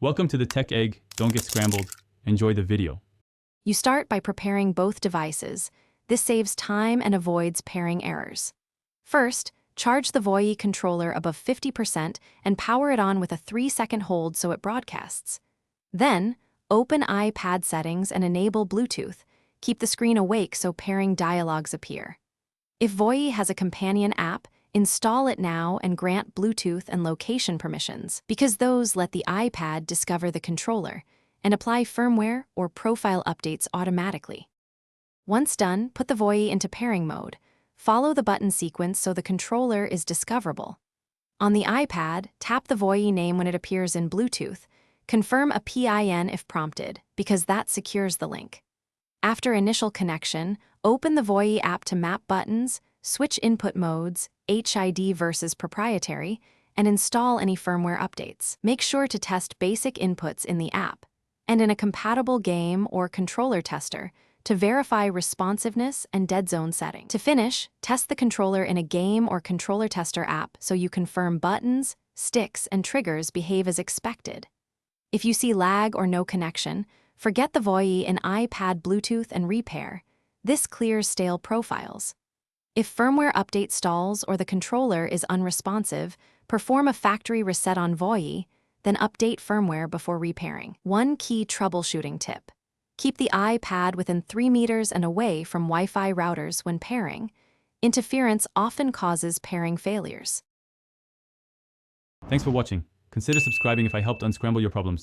Welcome to the Tech Egg. Don't get scrambled. Enjoy the video. You start by preparing both devices. This saves time and avoids pairing errors. First, charge the Voyee controller above 50% and power it on with a 3-second hold so it broadcasts. Then, open iPad settings and enable Bluetooth. Keep the screen awake so pairing dialogues appear. If Voyee has a companion app, install it now and grant Bluetooth and location permissions, because those let the iPad discover the controller and apply firmware or profile updates automatically. Once done, put the Voyee into pairing mode. Follow the button sequence so the controller is discoverable. On the iPad, tap the Voyee name when it appears in Bluetooth. Confirm a PIN if prompted, because that secures the link. After initial connection, open the Voyee app to map buttons, switch input modes, HID versus proprietary, and install any firmware updates. Make sure to test basic inputs in the app and in a compatible game or controller tester to verify responsiveness and dead zone setting. To finish, test the controller in a game or controller tester app so you confirm buttons, sticks, and triggers behave as expected. If you see lag or no connection, forget the Voyee in iPad Bluetooth and repair. This clears stale profiles. If firmware update stalls or the controller is unresponsive, perform a factory reset on Voyee, then update firmware before repairing. One key troubleshooting tip: keep the iPad within 3 meters and away from Wi-Fi routers when pairing. Interference often causes pairing failures. Thanks for watching. Consider subscribing if I helped unscramble your problems.